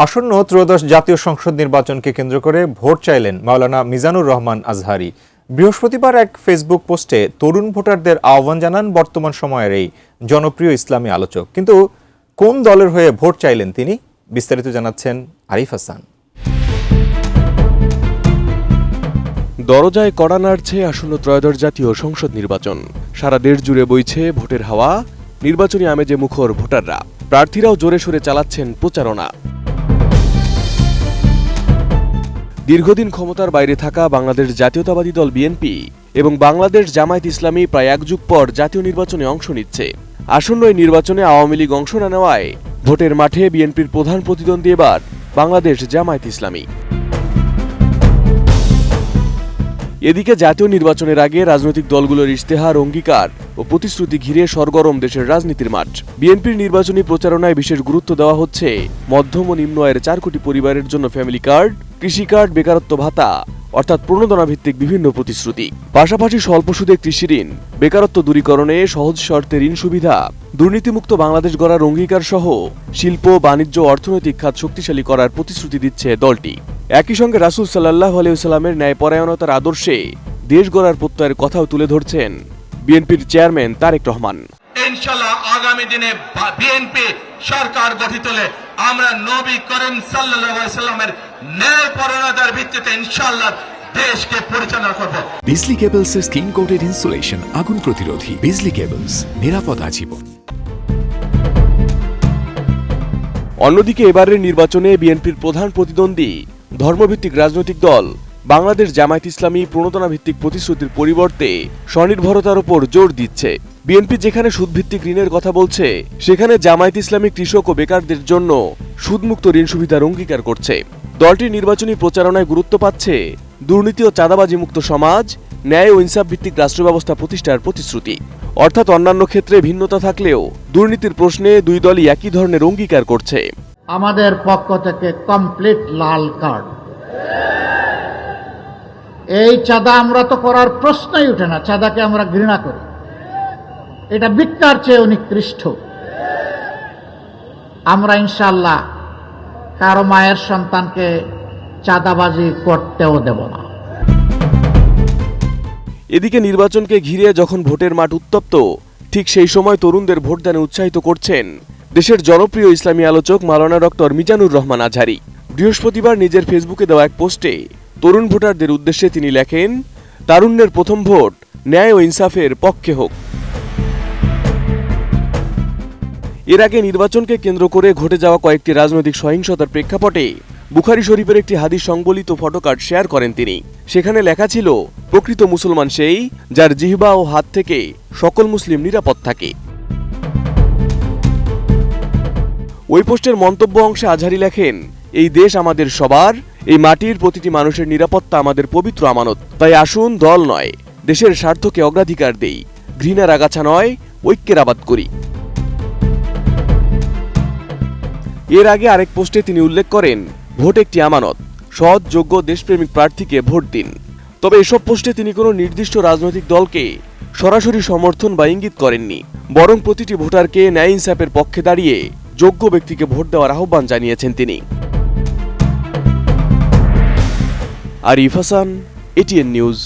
আসন্ন ত্রয়োদশ জাতীয় সংসদ নির্বাচনকে কেন্দ্র করে ভোট চাইলেন মাওলানা মিজানুর রহমান আজহারি। বৃহস্পতিবার এক ফেসবুক পোস্টে তরুণ ভোটারদের আহ্বান জানান বর্তমান সময়ের এই জনপ্রিয় ইসলামী আলোচক। কিন্তু কোন দলের হয়ে ভোট চাইলেন তিনি, বিস্তারিত জানাচ্ছেন আরিফ হাসান। দরজায় কড়া নাড়ছে আসন্ন ত্রয়োদশ জাতীয় সংসদ নির্বাচন। সারা দেশ জুড়ে বইছে ভোটের হাওয়া। নির্বাচনী আমেজে মুখর ভোটাররা, প্রার্থীরাও জোরে সোরে চালাচ্ছেন প্রচারণা। দীর্ঘদিন ক্ষমতার বাইরে থাকা বাংলাদেশ জাতীয়তাবাদী দল বিএনপি এবং বাংলাদেশ জামায়াত ইসলামী প্রায় এক যুগ পর জাতীয় নির্বাচনে অংশ নিচ্ছে। আসন্ন এই নির্বাচনে আওয়ামী লীগ অংশ না নেওয়ায় ভোটের মাঠে বিএনপির প্রধান প্রতিদ্বন্দ্বী এবার বাংলাদেশ জামায়াত ইসলামী। এদিকে জাতীয় নির্বাচনের আগে রাজনৈতিক দলগুলোর ইশতেহার, অঙ্গীকার ও প্রতিশ্রুতি ঘিরে সরগরম দেশের রাজনীতির মাঠ। বিএনপির নির্বাচনী প্রচারণায় বিশেষ গুরুত্ব দেওয়া হচ্ছে মধ্যম ও নিম্ন আয়ের 4 কোটি পরিবারের জন্য ফ্যামিলি কার্ড, কৃষি কার্ড, বেকারত্ব ভাতা অর্থাৎ প্রণোদনা ভিত্তিক বিভিন্ন প্রতিশ্রুতি। পাশাপাশি স্বল্প সুদে কৃষি ঋণ, বেকারত্ব দূরীকরণে সহজ শর্তে ঋণ সুবিধা, দুর্নীতিমুক্ত বাংলাদেশ গড়ার অঙ্গীকার সহ শিল্প, বাণিজ্য, অর্থনৈতিক খাত শক্তিশালী করার প্রতিশ্রুতি দিচ্ছে দলটি। একই সঙ্গে রাসূল সাল্লাল্লাহু আলাইহি ওয়াসাল্লামের ন্যায়পরায়ণতার আদর্শে দেশ গড়ার প্রত্যয়ের কথাও তুলে ধরছেন বিএনপির চেয়ারম্যান তারেক রহমান। ইনশাআল্লাহ আগামী দিনে বিএনপি সরকার গঠিত হলে আমরা নবী করিম সাল্লাল্লাহু আলাইহি ওয়াসাল্লামের ন্যায়পরায়ণতার ভিত্তিতে ইনশাআল্লাহ দেশকে পরিচালনা করব। বিজলি কেবলসের স্কিন কোটেড ইনসুলেশন আগুন প্রতিরোধী। বিজলি কেবলস, নিরাপদ আজীবন। অন্যদিকে এবারের নির্বাচনে বিএনপির প্রধান প্রতিদ্বন্দ্বী ধর্মভিত্তিক রাজনৈতিক দল বাংলাদেশ জামায়াত ইসলামী প্রণোদনা ভিত্তিক প্রতিশ্রুতির পরিবর্তে স্বনির্ভরতার উপর জোর দিচ্ছে। বিএনপি যেখানে সুদভিত্তিক ঋণের কথা বলছে, সেখানে জামায়াত ইসলামী কৃষক ও বেকারদের জন্য সুদমুক্ত ঋণ সুবিধার অঙ্গীকার করছে। দলটির নির্বাচনী প্রচারণায় গুরুত্ব পাচ্ছে দুর্নীতি ও চাঁদাবাজি মুক্ত সমাজ, ন্যায় ও ইনসাফ ভিত্তিক রাষ্ট্র ব্যবস্থা প্রতিষ্ঠার প্রতিশ্রুতি। অর্থাৎ অন্যান্য ক্ষেত্রে ভিন্নতা থাকলেও দুর্নীতির প্রশ্নে দুই দলই একই ধরনের অঙ্গীকার করছে। আমাদের পক্ষ থেকে কমপ্লিট লাল কার্ড। এই চাঁদা আমরা তো করার প্রশ্নই উঠে না। চাঁদাকে আমরা ঘৃণা করি, এটা ভিক্ষার চেয়ে নিকৃষ্ট। আমরা ইনশাআল্লাহ কারো মায়ের সন্তানকে চাঁদাবাজি করতেও দেব না। এদিকে নির্বাচনকে ঘিরে যখন ভোটের মাঠ উত্তপ্ত, ঠিক সেই সময় তরুণদের ভোটদানে উৎসাহিত করছেন দেশের জনপ্রিয় ইসলামী আলোচক মাওলানা ডক্টর মিজানুর রহমান আজহারি। বৃহস্পতিবার নিজের ফেসবুকে দেওয়া এক পোস্টে তরুণ ভোটারদের উদ্দেশ্যে তিনি লেখেন, তারুণ্যের প্রথম ভোট ন্যায় ও ইনসাফের পক্ষে হোক। এর আগে নির্বাচনকে কেন্দ্র করে ঘটে যাওয়া কয়েকটি রাজনৈতিক সহিংসতার প্রেক্ষাপটে বুখারী শরীফের একটি হাদিস সংবলিত ফটোকার্ড শেয়ার করেন তিনি। সেখানে লেখা ছিল, প্রকৃত মুসলমান সেই যার জিহ্বা ও হাত থেকে সকল মুসলিম নিরাপদ থাকে। ওই পোস্টের মন্তব্য অংশে আজহারি লেখেন, এই দেশ আমাদের সবার, এই মাটির প্রতিটি মানুষের নিরাপত্তা আমাদের পবিত্র আমানত। তাই আসুন দল নয়, দেশের স্বার্থকে অগ্রাধিকার দেই, ঘৃণার আগাছা নয়, ঐক্যের আবাদ করি। এর আগে আরেক পোস্টে তিনি উল্লেখ করেন, ভোট একটি আমানত, সৎ, যোগ্য, দেশপ্রেমিক প্রার্থীকে ভোট দিন। তবে এসব পোস্টে তিনি কোনো নির্দিষ্ট রাজনৈতিক দলকে সরাসরি সমর্থন বা ইঙ্গিত করেননি, বরং প্রতিটি ভোটারকে ন্যায় ইনসাফের পক্ষে দাঁড়িয়ে যোগ্য ব্যক্তিকে ভোট দেওয়ার আহ্বান জানিয়েছেন তিনি। Arif Hasan, ATN news.